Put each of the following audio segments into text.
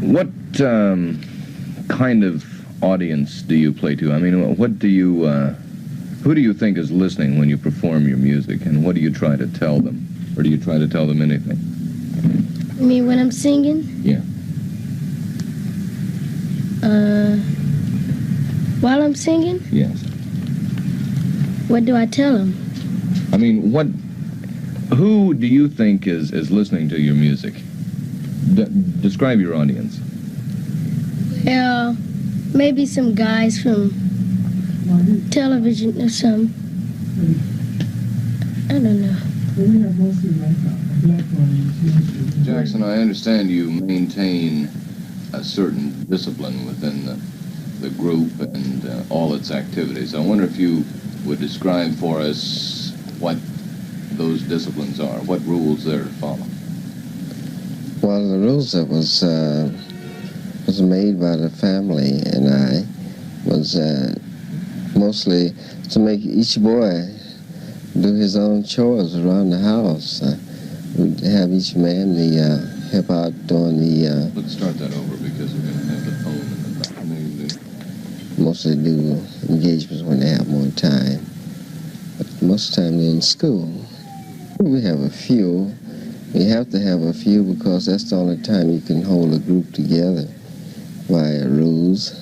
What kind of audience do you play to? I mean, what do you, who do you think is listening when you perform your music, and what do you try to tell them? Or do you try to tell them anything? You mean when I'm singing? Yeah. While I'm singing? Yes. What do I tell them? I mean, who do you think is listening to your music? Describe your audience. Well, maybe some guys from television or something. I don't know. Jackson, I understand you maintain a certain discipline within the group and all its activities. I wonder if you would describe for us what those disciplines are, what rules they're to follow. Well, the rules that was made by the family and I was mostly to make each boy do his own chores around the house. We'd have each man help out doing the... Let's start that over because we're going to have the phone in the back. Mostly do engagements when they have more time. But most of the time they're in school. We have a few. We have to have a few because that's the only time you can hold a group together by rules.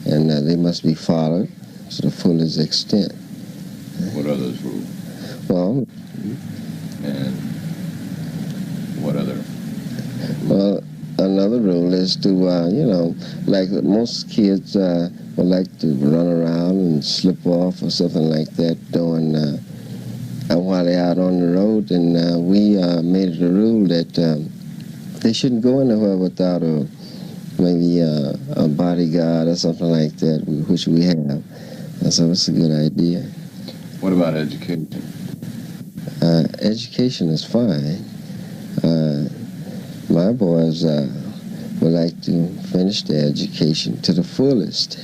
And they must be followed to the fullest extent. What are those rules? Well... And what other? Well, another rule is to, like most kids would like to run around and slip off or something like that during, while they're out on the road. And we made it a rule that they shouldn't go anywhere without maybe a bodyguard or something like that, which we have. And so it's a good idea. What about education? Education is fine. My boys would like to finish their education to the fullest.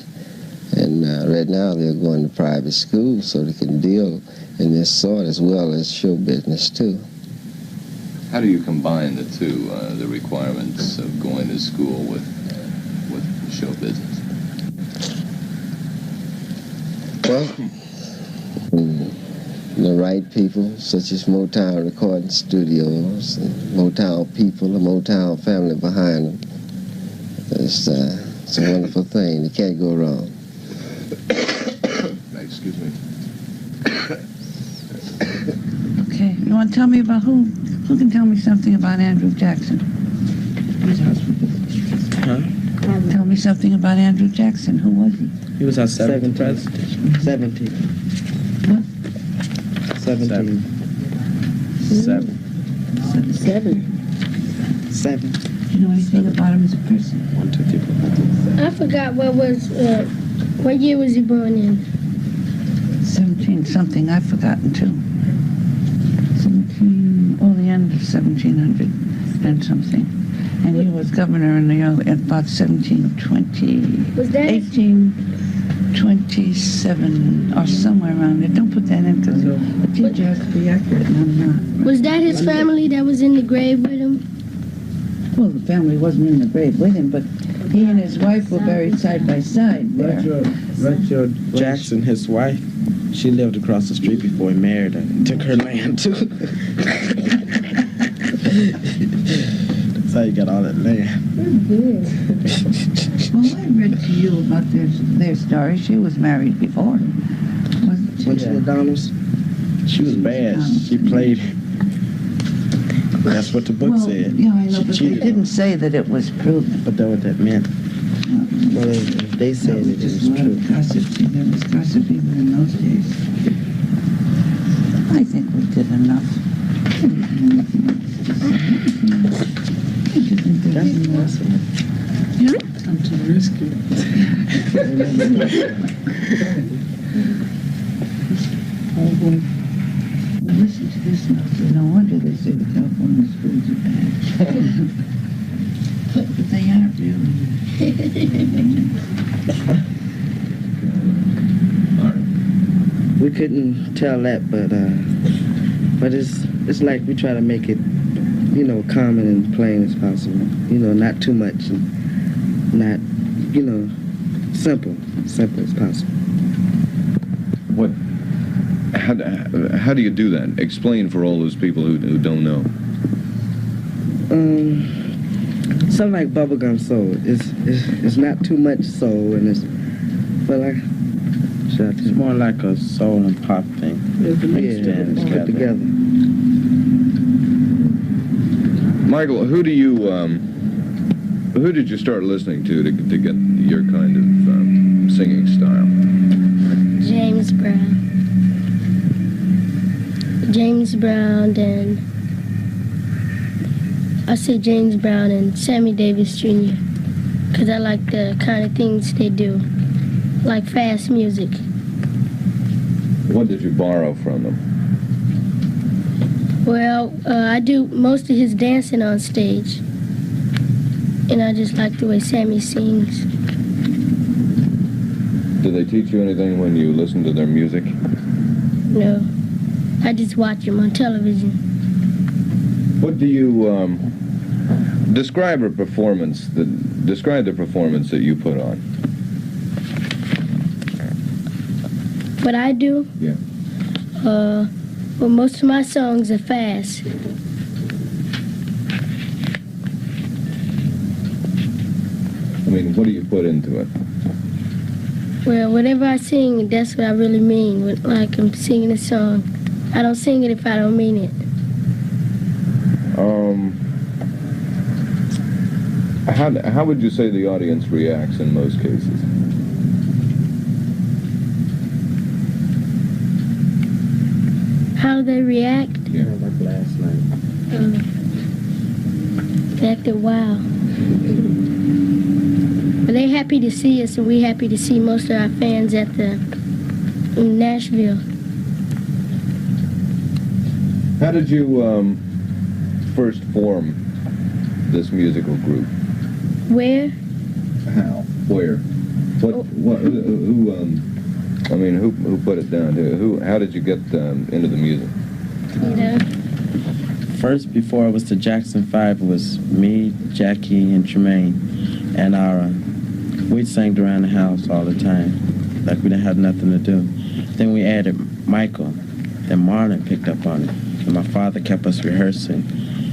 And right now they're going to private school so they can deal in this sort as well as show business too. How do you combine the two, the requirements of going to school with show business? Well, the right people, such as Motown recording studios, and Motown people, the Motown family behind them. It's a wonderful thing. You can't go wrong. Excuse me. Okay, you want to tell me about who can tell me something about Andrew Jackson? Huh? Tell me something about Andrew Jackson. Who was he? He was our 7th president. 17. What? 17. 7. Do you know anything about him as a person? 1, 2, 3, 4. I forgot what year was he born in? 17 something. I've forgotten too. 17. Oh, the end of 1700 and something. And he was governor in about 1720. Was that 1827 or somewhere around there. Don't put that in because the teacher has to be accurate and I'm not. Was that his family that was in the grave with him? Well, the family wasn't in the grave with him, but he and his wife were buried side by side there. Richard Jackson, his wife, she lived across the street before he married her and took her land too. That's how you got all that land. Well, I read to you about their story. She was married before, wasn't she? When she was Donald's, she was bad. She played. That's what the book said. Yeah, I know, She but they cheated on didn't say that it was proven. But that's what that meant. Well, if they said it was true. Gossip. There was gossip even in those days. I think we did enough. That's awesome. Yeah. I'm too risky. Oh boy. Well, listen to this now. So no wonder they say the California schools are bad. But they aren't really. We couldn't tell that, but it's like we try to make it you know, common and plain as possible. You know, not too much, and not, you know, simple as possible. What? How do you do that? Explain for all those people who don't know. Something like bubblegum soul. It's not too much soul, and it's more like a soul and pop thing. It's put together. Michael, who did you start listening to get your kind of singing style? James Brown. I say James Brown and Sammy Davis Jr. because I like the kind of things they do, like fast music. What did you borrow from them? Well, I do most of his dancing on stage, and I just like the way Sammy sings. Did they teach you anything when you listened to their music? No, I just watch him on television. What do you describe the performance that you put on? What I do? Yeah. Well, most of my songs are fast. I mean, what do you put into it? Well, whatever I sing, that's what I really mean. Like I'm singing a song. I don't sing it if I don't mean it. How would you say the audience reacts in most cases? How do they react? Yeah. Like last night. They acted wild. But they happy to see us, and we happy to see most of our fans in Nashville. How did you first form this musical group? Where? How? Where? What? Who put it down? How did you get into the music? You know? First, before it was the Jackson 5, it was me, Jackie, and Tremaine, and we sang around the house all the time, like we didn't have nothing to do. Then we added Michael, then Marlon picked up on it, and my father kept us rehearsing,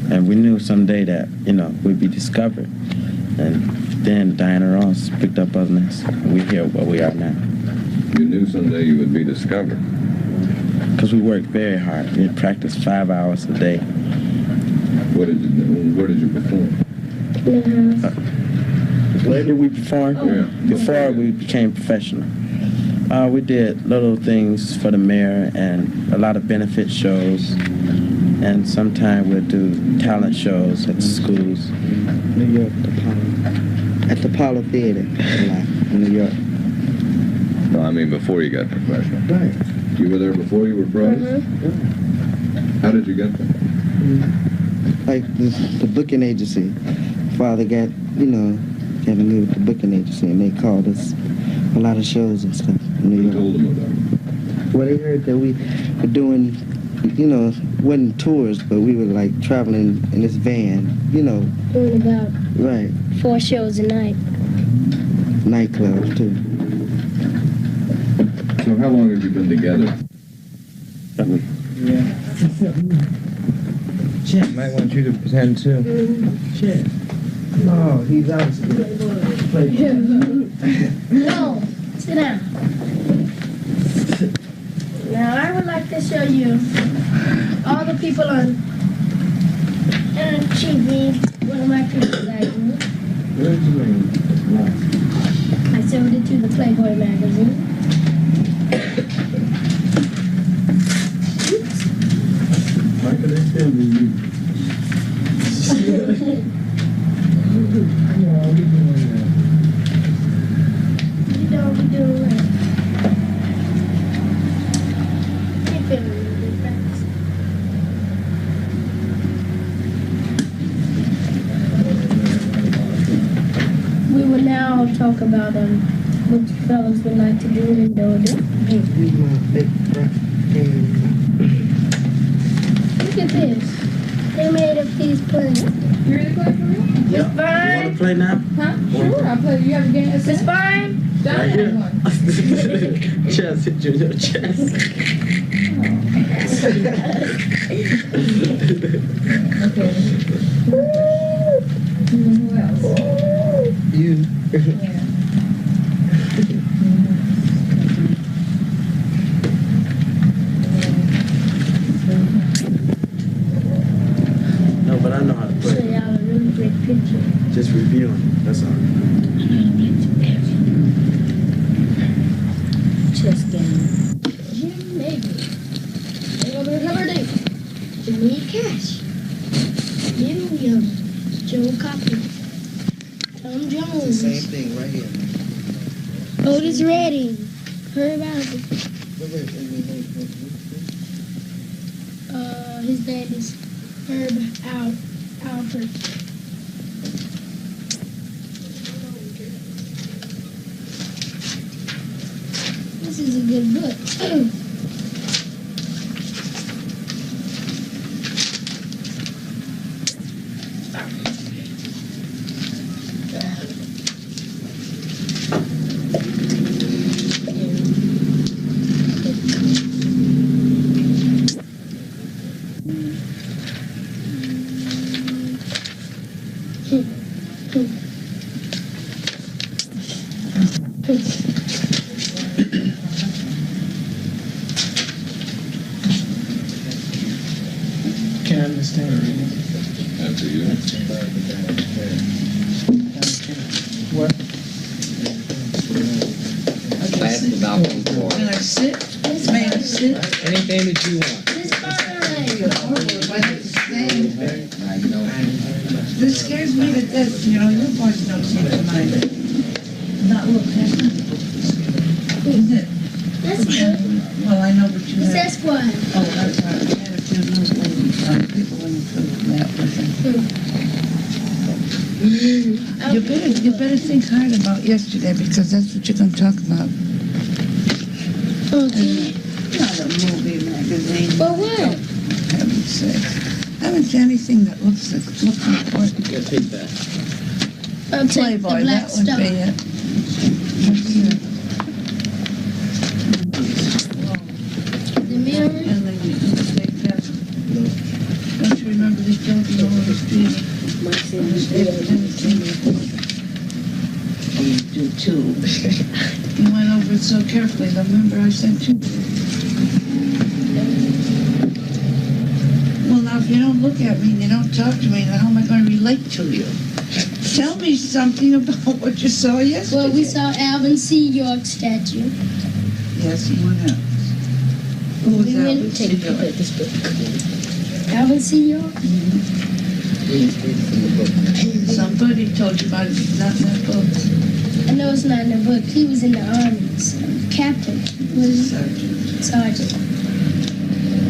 and we knew someday that, you know, we'd be discovered. And then Diana Ross picked up on us, and we're here where we are now. You knew someday you would be discovered. Because we worked very hard. We practiced 5 hours a day. Where did you perform? Where did we perform? Yeah. Before we became professional. We did little things for the mayor and a lot of benefit shows. And sometimes we'll do talent shows at the schools. New York, at the Apollo Theater, in New York. No, I mean before you got professional. Right. You were there before you were pros? How did you get there? Like the booking agency. Father got a new with the booking agency, and they called us a lot of shows and stuff in New York. Who told them about it? Well, they heard that we were doing, wasn't tours, but we were like traveling in this van, Doing about Right. 4 shows a night. Nightclubs too. So how long have you been together? Yeah. Chet might want you to pretend too. Chet. No, he's obviously No, sit down. Now I would like to show you all the people on TV. One of my criticizing. I showed it to the Playboy magazine. Why could I tell you? You don't be doing that. Keep it a little bit fast. We will now talk about what you fellas would like to do and don't do. Look at this. They made up these plants. You ready to play for real? Yeah. You want to play now? Huh? Sure, I'll play. You have a game? It's fine. John Right has here. one. Chest, hit you in your chest. Okay. Who else? You. Yeah. No, but I know how to So play. y'all a really great picture. Just reviewing. That's all. Chess game. Jim Maybe. Liberty. Jimmy Cash. Jim Young. Joe Cocker. Tom Jones. Same thing right here. Otis Redding. Herb Alpert. His name is Herb Alpert. This is a good book. Can't understand it. After you. What? That's the balcony floor. Can I sit? May I sit? Anything that you want. It's fine. This scares me to death, you know, your voice don't seem to mind it. Not look, is it? That's good. Well, I know, but you It's have, Esquire. oh, that's right, I had a few new people in the lab with them. You better think hard about yesterday, because that's what you're gonna talk about. Okay. Not a movie magazine. For what? For heaven's sake. I haven't seen anything that looks important. Yeah, take that. I'll take the Playboy, Black that would Star. be it. The mirror. And then you can take that. Don't you remember the children all over the street? Oh, you do too. You went over it so carefully. Remember I sent you? Well, now, if you don't look at me and you don't talk to me, then how am I going to relate to you? Tell me something about what you saw yesterday. Well, we saw Alvin C. York statue. Yes, and what else? Who was We that? went- Let's take see. a look at this book. Alvin C. York? Somebody told you about it, it's not in that book. I know it's not in the book. He was in the army. So captain. Was Sergeant. sergeant.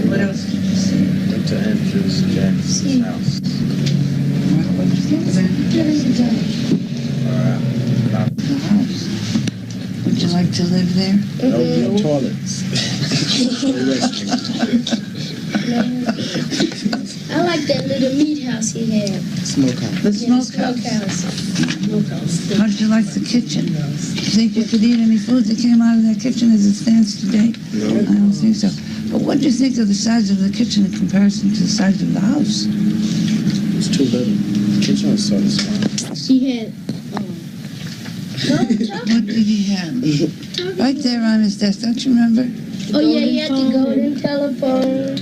What else did you see? Went to Andrews Jackson's See. house. What did you think of that? The house. Would you like to live there? No toilets. I like that little meat house he had. Smokehouse. The Yeah, smokehouse. smokehouse. How did you like the kitchen? Do you think you could eat any food that came out of that kitchen as it stands today? No. I don't think so. But what do you think of the size of the kitchen in comparison to the size of the house? It's too little. The kitchen was sort of small. She had. What did he have? Right there on his desk, don't you remember? Oh yeah, he had the golden telephone.